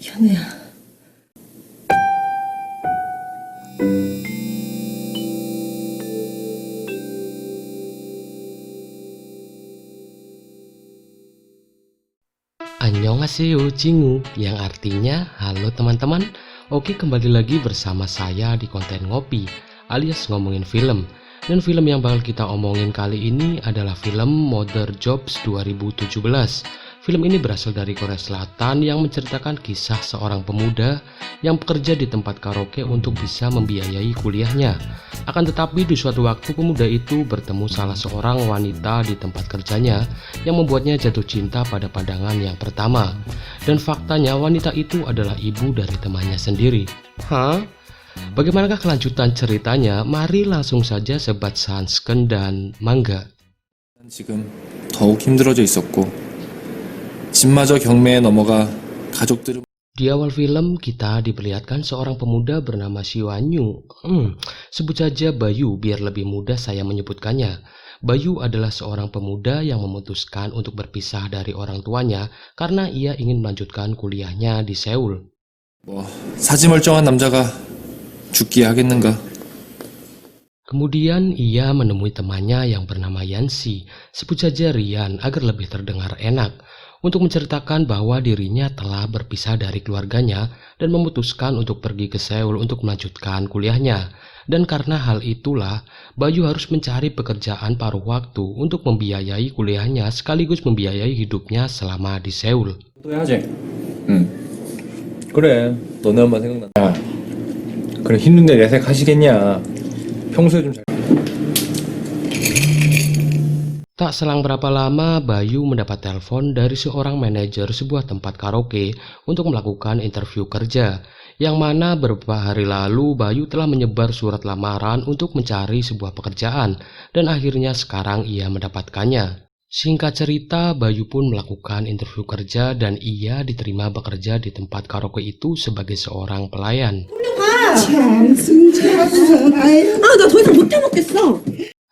현우야. Annyeonghaseyo Jingu, yang artinya halo teman-teman. Oke, kembali lagi bersama saya di konten ngopi alias ngomongin film. Dan film yang bakal kita omongin kali ini adalah film Mother Jobs 2017. Film ini berasal dari Korea Selatan yang menceritakan kisah seorang pemuda yang bekerja di tempat karaoke untuk bisa membiayai kuliahnya. Akan tetapi di suatu waktu pemuda itu bertemu salah seorang wanita di tempat kerjanya yang membuatnya jatuh cinta pada pandangan yang pertama. Dan faktanya wanita itu adalah ibu dari temannya sendiri. Hah? Bagaimanakah kelanjutan ceritanya? Mari langsung saja sebat Sansken dan Mangga. 지금 더욱 힘들어져 있었고 집마저 경매에 넘어가 가족들은 Di awal film kita diperlihatkan seorang pemuda bernama Siwanyu. Sebut saja Bayu biar lebih mudah saya menyebutkannya. Bayu adalah seorang pemuda yang memutuskan untuk berpisah dari orang tuanya karena ia ingin melanjutkan kuliahnya di Seoul. 뭐 사지 멀쩡한 남자가 죽기에 하겠는가? Kemudian ia menemui temannya yang bernama Yansi, sebut saja Rian agar lebih terdengar enak, untuk menceritakan bahwa dirinya telah berpisah dari keluarganya dan memutuskan untuk pergi ke Seoul untuk melanjutkan kuliahnya. Dan karena hal itulah, Bayu harus mencari pekerjaan paruh waktu untuk membiayai kuliahnya sekaligus membiayai hidupnya selama di Seoul. 또 해야지. 응. 그래. 너네 엄마 생각나. 야, 그래 힘든데 내색 하시겠냐. 평소에 좀 잘. Tak selang berapa lama, Bayu mendapat telepon dari seorang manajer sebuah tempat karaoke untuk melakukan interview kerja, yang mana beberapa hari lalu Bayu telah menyebar surat lamaran untuk mencari sebuah pekerjaan, dan akhirnya sekarang ia mendapatkannya. Singkat cerita, Bayu pun melakukan interview kerja dan ia diterima bekerja di tempat karaoke itu sebagai seorang pelayan. 나 더 이상 못 해먹겠어.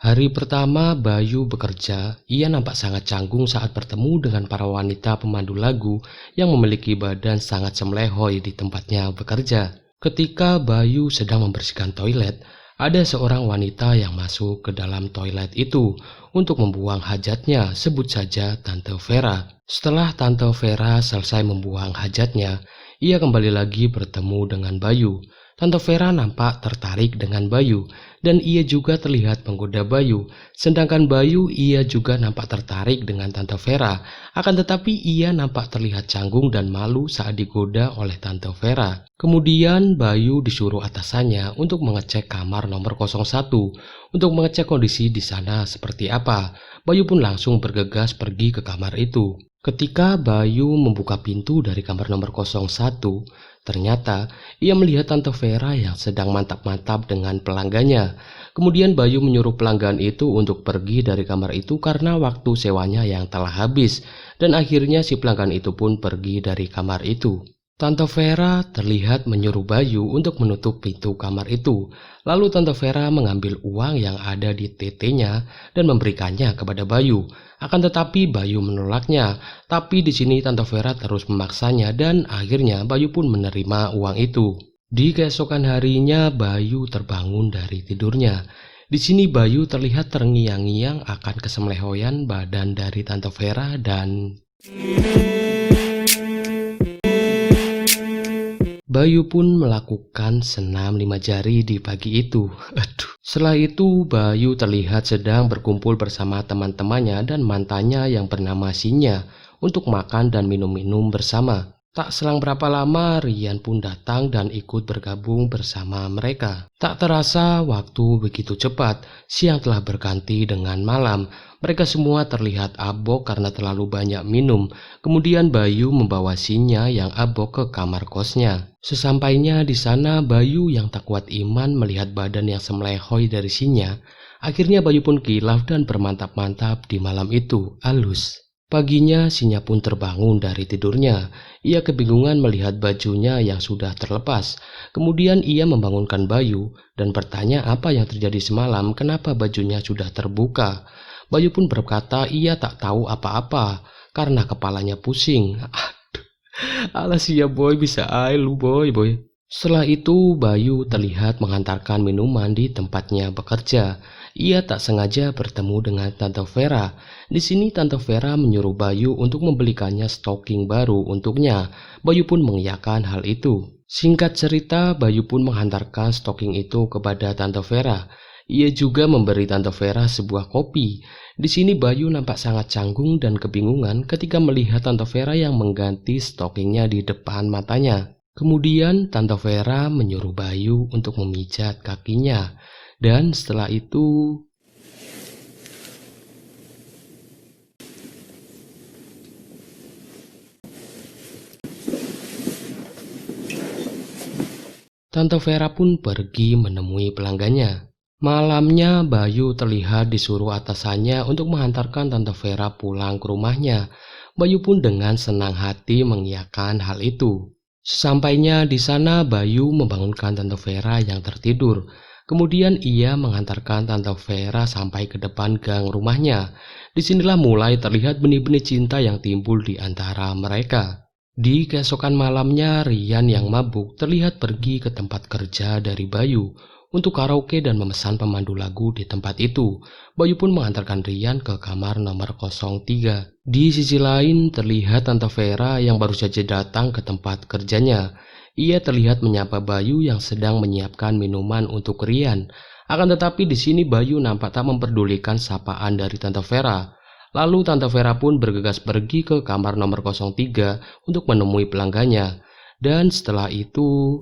Hari pertama Bayu bekerja, ia nampak sangat canggung saat bertemu dengan para wanita pemandu lagu yang memiliki badan sangat semlehoi di tempatnya bekerja. Ketika Bayu sedang membersihkan toilet, ada seorang wanita yang masuk ke dalam toilet itu untuk membuang hajatnya, sebut saja Tante Vera. Setelah Tante Vera selesai membuang hajatnya, ia kembali lagi bertemu dengan Bayu. Tante Vera nampak tertarik dengan Bayu dan ia juga terlihat menggoda Bayu. Sedangkan Bayu ia juga nampak tertarik dengan Tante Vera. Akan tetapi ia nampak terlihat canggung dan malu saat digoda oleh Tante Vera. Kemudian Bayu disuruh atasannya untuk mengecek kamar nomor 01 untuk mengecek kondisi di sana seperti apa. Bayu pun langsung bergegas pergi ke kamar itu. Ketika Bayu membuka pintu dari kamar nomor 01, ternyata ia melihat Tante Vera yang sedang mantap-mantap dengan pelanggannya. Kemudian Bayu menyuruh pelanggan itu untuk pergi dari kamar itu karena waktu sewanya yang telah habis. Dan akhirnya si pelanggan itu pun pergi dari kamar itu. Tante Vera terlihat menyuruh Bayu untuk menutup pintu kamar itu. Lalu Tante Vera mengambil uang yang ada di TT-nya dan memberikannya kepada Bayu. Akan tetapi Bayu menolaknya. Tapi di sini Tante Vera terus memaksanya dan akhirnya Bayu pun menerima uang itu. Di keesokan harinya Bayu terbangun dari tidurnya. Di sini Bayu terlihat terngiang-ngiang akan kesemlehoyan badan dari Tante Vera dan Bayu pun melakukan senam 5 jari di pagi itu. Setelah itu Bayu terlihat sedang berkumpul bersama teman-temannya dan mantannya yang bernama Sinya untuk makan dan minum-minum bersama. Tak selang berapa lama Rian pun datang dan ikut bergabung bersama mereka. Tak terasa waktu begitu cepat, siang telah berganti dengan malam. Mereka semua terlihat abok karena terlalu banyak minum. Kemudian Bayu membawa Sinya yang abok ke kamar kosnya. Sesampainya di sana, Bayu yang tak kuat iman melihat badan yang semlehoi dari Sinya. Akhirnya Bayu pun kilaf dan bermantap-mantap di malam itu, halus. Paginya Sinya pun terbangun dari tidurnya. Ia kebingungan melihat bajunya yang sudah terlepas. Kemudian ia membangunkan Bayu dan bertanya apa yang terjadi semalam, kenapa bajunya sudah terbuka. Bayu pun berkata ia tak tahu apa-apa karena kepalanya pusing. Alas ya boy, bisa aja lu boy. Setelah itu Bayu terlihat mengantarkan minuman di tempatnya bekerja. Ia tak sengaja bertemu dengan Tante Vera. Di sini Tante Vera menyuruh Bayu untuk membelikannya stocking baru untuknya. Bayu pun mengiyakan hal itu. Singkat cerita, Bayu pun menghantarkan stocking itu kepada Tante Vera. Ia juga memberi Tante Vera sebuah kopi. Di sini Bayu nampak sangat canggung dan kebingungan ketika melihat Tante Vera yang mengganti stockingnya di depan matanya. Kemudian Tante Vera menyuruh Bayu untuk memijat kakinya. Dan setelah itu Tante Vera pun pergi menemui pelanggannya. Malamnya Bayu terlihat disuruh atasannya untuk menghantarkan Tante Vera pulang ke rumahnya. Bayu pun dengan senang hati mengiyakan hal itu. Sesampainya di sana, Bayu membangunkan Tante Vera yang tertidur. Kemudian ia mengantarkan Tante Vera sampai ke depan gang rumahnya. Disinilah mulai terlihat benih-benih cinta yang timbul di antara mereka. Di keesokan malamnya, Rian yang mabuk terlihat pergi ke tempat kerja dari Bayu untuk karaoke dan memesan pemandu lagu di tempat itu. Bayu pun mengantarkan Rian ke kamar nomor 03. Di sisi lain terlihat Tante Vera yang baru saja datang ke tempat kerjanya. Ia terlihat menyapa Bayu yang sedang menyiapkan minuman untuk Rian. Akan tetapi di sini Bayu nampak tak memperdulikan sapaan dari Tante Vera. Lalu Tante Vera pun bergegas pergi ke kamar nomor 03 untuk menemui pelanggannya. Dan setelah itu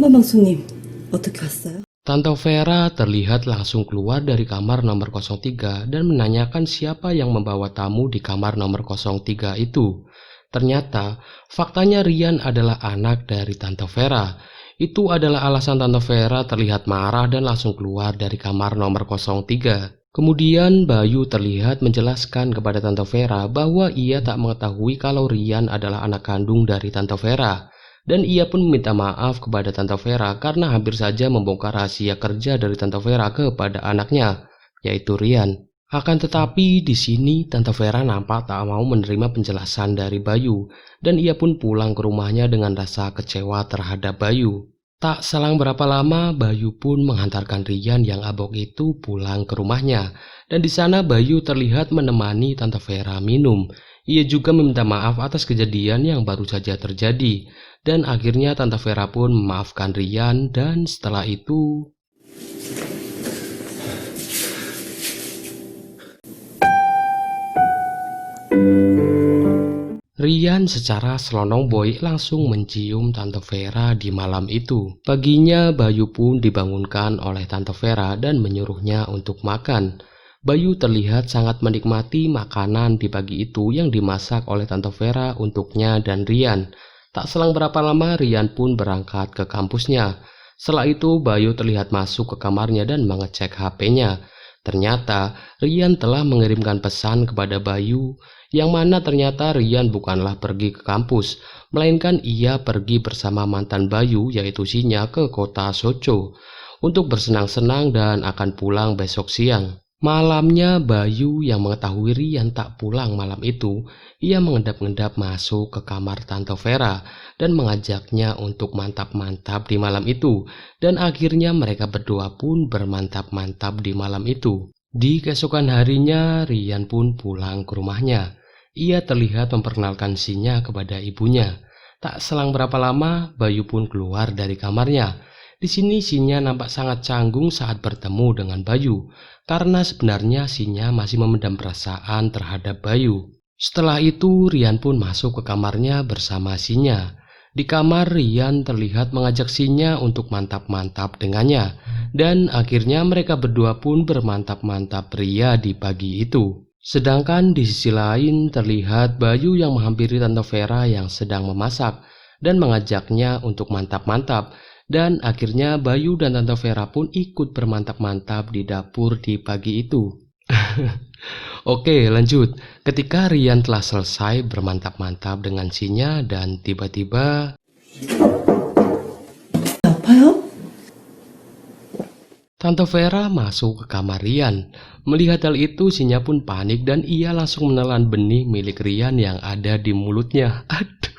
한번방 손님 어떻게 왔어요? Tante Vera terlihat langsung keluar dari kamar nomor 03 dan menanyakan siapa yang membawa tamu di kamar nomor 03 itu. Ternyata, faktanya Rian adalah anak dari Tante Vera. Itu adalah alasan Tante Vera terlihat marah dan langsung keluar dari kamar nomor 03. Kemudian Bayu terlihat menjelaskan kepada Tante Vera bahwa ia tak mengetahui kalau Rian adalah anak kandung dari Tante Vera. Dan ia pun meminta maaf kepada Tante Vera karena hampir saja membongkar rahasia kerja dari Tante Vera kepada anaknya, yaitu Rian. Akan tetapi di sini Tante Vera nampak tak mau menerima penjelasan dari Bayu, dan ia pun pulang ke rumahnya dengan rasa kecewa terhadap Bayu. Tak selang berapa lama, Bayu pun menghantarkan Rian yang abok itu pulang ke rumahnya, dan di sana Bayu terlihat menemani Tante Vera minum. Ia juga meminta maaf atas kejadian yang baru saja terjadi. Dan akhirnya Tante Vera pun memaafkan Rian dan setelah itu Rian secara selonong boy langsung mencium Tante Vera di malam itu. Paginya Bayu pun dibangunkan oleh Tante Vera dan menyuruhnya untuk makan. Bayu terlihat sangat menikmati makanan di pagi itu yang dimasak oleh Tante Vera untuknya dan Rian. Tak selang berapa lama Rian pun berangkat ke kampusnya. Setelah itu Bayu terlihat masuk ke kamarnya dan mengecek HP-nya. Ternyata Rian telah mengirimkan pesan kepada Bayu, yang mana ternyata Rian bukanlah pergi ke kampus, melainkan ia pergi bersama mantan Bayu yaitu Sinya ke kota Socho untuk bersenang-senang dan akan pulang besok siang. Malamnya Bayu yang mengetahui Rian tak pulang malam itu, ia mengendap-endap masuk ke kamar Tante Vera dan mengajaknya untuk mantap-mantap di malam itu, dan akhirnya mereka berdua pun bermantap-mantap di malam itu. Di keesokan harinya Rian pun pulang ke rumahnya. Ia terlihat memperkenalkan Sinya kepada ibunya. Tak selang berapa lama Bayu pun keluar dari kamarnya. Di sini Sinya nampak sangat canggung saat bertemu dengan Bayu, karena sebenarnya Sinya masih memendam perasaan terhadap Bayu. Setelah itu Rian pun masuk ke kamarnya bersama Sinya. Di kamar Rian terlihat mengajak Sinya untuk mantap-mantap dengannya, dan akhirnya mereka berdua pun bermantap-mantap pria di pagi itu. Sedangkan di sisi lain terlihat Bayu yang menghampiri Tante Vera yang sedang memasak dan mengajaknya untuk mantap-mantap. Dan akhirnya Bayu dan Tante Vera pun ikut bermantap-mantap di dapur di pagi itu. Oke, lanjut. Ketika Rian telah selesai bermantap-mantap dengan Sinya dan tiba-tiba 아파요? Tante Vera masuk ke kamar Rian. Melihat hal itu, Sinya pun panik dan ia langsung menelan benih milik Rian yang ada di mulutnya. Aduh.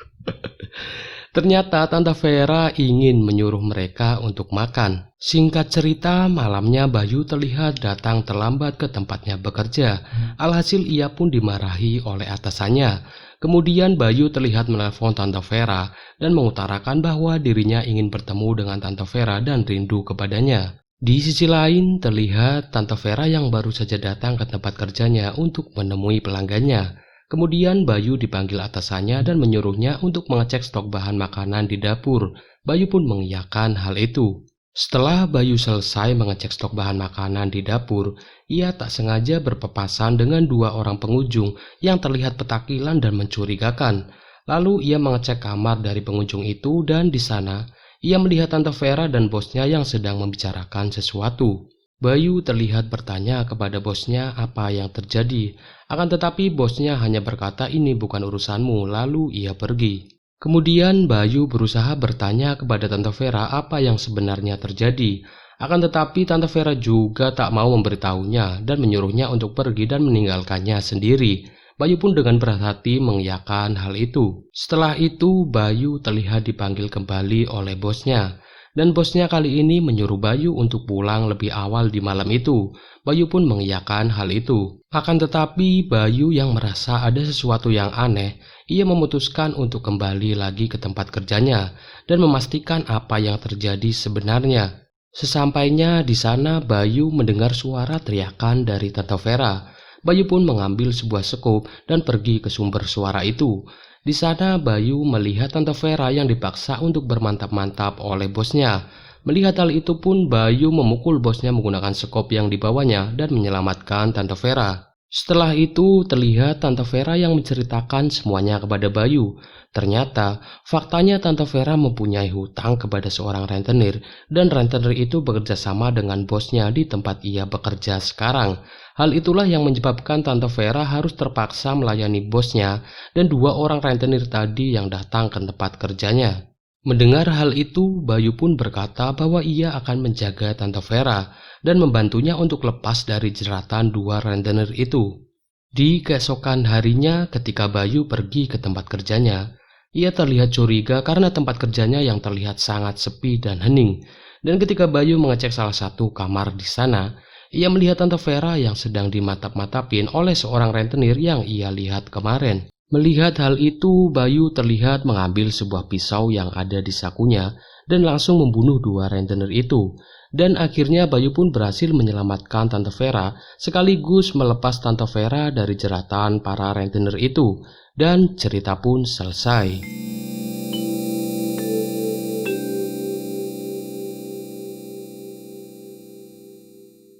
Ternyata Tante Vera ingin menyuruh mereka untuk makan. Singkat cerita, malamnya Bayu terlihat datang terlambat ke tempatnya bekerja. Alhasil ia pun dimarahi oleh atasannya. Kemudian Bayu terlihat menelpon Tante Vera dan mengutarakan bahwa dirinya ingin bertemu dengan Tante Vera dan rindu kepadanya. Di sisi lain, terlihat Tante Vera yang baru saja datang ke tempat kerjanya untuk menemui pelanggannya. Kemudian Bayu dipanggil atasannya dan menyuruhnya untuk mengecek stok bahan makanan di dapur. Bayu pun mengiyakan hal itu. Setelah Bayu selesai mengecek stok bahan makanan di dapur, ia tak sengaja berpapasan dengan dua orang pengunjung yang terlihat petakilan dan mencurigakan. Lalu ia mengecek kamar dari pengunjung itu dan di sana ia melihat Tante Vera dan bosnya yang sedang membicarakan sesuatu. Bayu terlihat bertanya kepada bosnya apa yang terjadi. Akan tetapi bosnya hanya berkata ini bukan urusanmu, lalu ia pergi. Kemudian Bayu berusaha bertanya kepada Tante Vera apa yang sebenarnya terjadi. Akan tetapi Tante Vera juga tak mau memberitahunya dan menyuruhnya untuk pergi dan meninggalkannya sendiri. Bayu pun dengan berat hati mengiyakan hal itu. Setelah itu Bayu terlihat dipanggil kembali oleh bosnya. Dan bosnya kali ini menyuruh Bayu untuk pulang lebih awal di malam itu. Bayu pun mengiyakan hal itu. Akan tetapi Bayu yang merasa ada sesuatu yang aneh, ia memutuskan untuk kembali lagi ke tempat kerjanya dan memastikan apa yang terjadi sebenarnya. Sesampainya di sana, Bayu mendengar suara teriakan dari Tante Vera. Bayu pun mengambil sebuah sekop dan pergi ke sumber suara itu. Di sana Bayu melihat Tante Vera yang dipaksa untuk bermantap-mantap oleh bosnya. Melihat hal itu pun Bayu memukul bosnya menggunakan sekop yang dibawanya dan menyelamatkan Tante Vera. Setelah itu terlihat Tante Vera yang menceritakan semuanya kepada Bayu. Ternyata faktanya Tante Vera mempunyai hutang kepada seorang rentenir dan rentenir itu bekerja sama dengan bosnya di tempat ia bekerja sekarang. Hal itulah yang menyebabkan Tante Vera harus terpaksa melayani bosnya dan dua orang rentenir tadi yang datang ke tempat kerjanya. Mendengar hal itu, Bayu pun berkata bahwa ia akan menjaga Tante Vera dan membantunya untuk lepas dari jeratan dua rentenir itu. Di keesokan harinya ketika Bayu pergi ke tempat kerjanya, ia terlihat curiga karena tempat kerjanya yang terlihat sangat sepi dan hening. Dan ketika Bayu mengecek salah satu kamar di sana, ia melihat Tante Vera yang sedang dimatap-matapin oleh seorang rentenir yang ia lihat kemarin. Melihat hal itu, Bayu terlihat mengambil sebuah pisau yang ada di sakunya dan langsung membunuh dua rentenir itu. Dan akhirnya Bayu pun berhasil menyelamatkan Tante Vera sekaligus melepas Tante Vera dari jeratan para rentenir itu. Dan cerita pun selesai.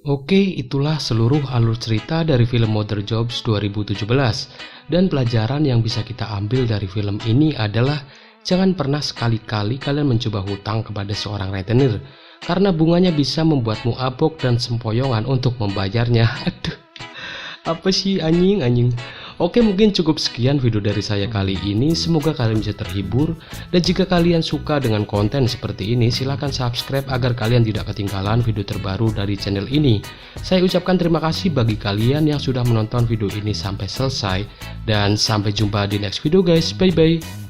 Oke, itulah seluruh alur cerita dari film Mother Jobs 2017. Dan pelajaran yang bisa kita ambil dari film ini adalah jangan pernah sekali-kali kalian mencoba hutang kepada seorang rentenir, karena bunganya bisa membuatmu abok dan sempoyongan untuk membayarnya. Aduh, apa sih anjing? Oke, mungkin cukup sekian video dari saya kali ini. Semoga kalian bisa terhibur. Dan jika kalian suka dengan konten seperti ini, silahkan subscribe agar kalian tidak ketinggalan video terbaru dari channel ini. Saya ucapkan terima kasih bagi kalian yang sudah menonton video ini sampai selesai. Dan sampai jumpa di next video guys. Bye bye.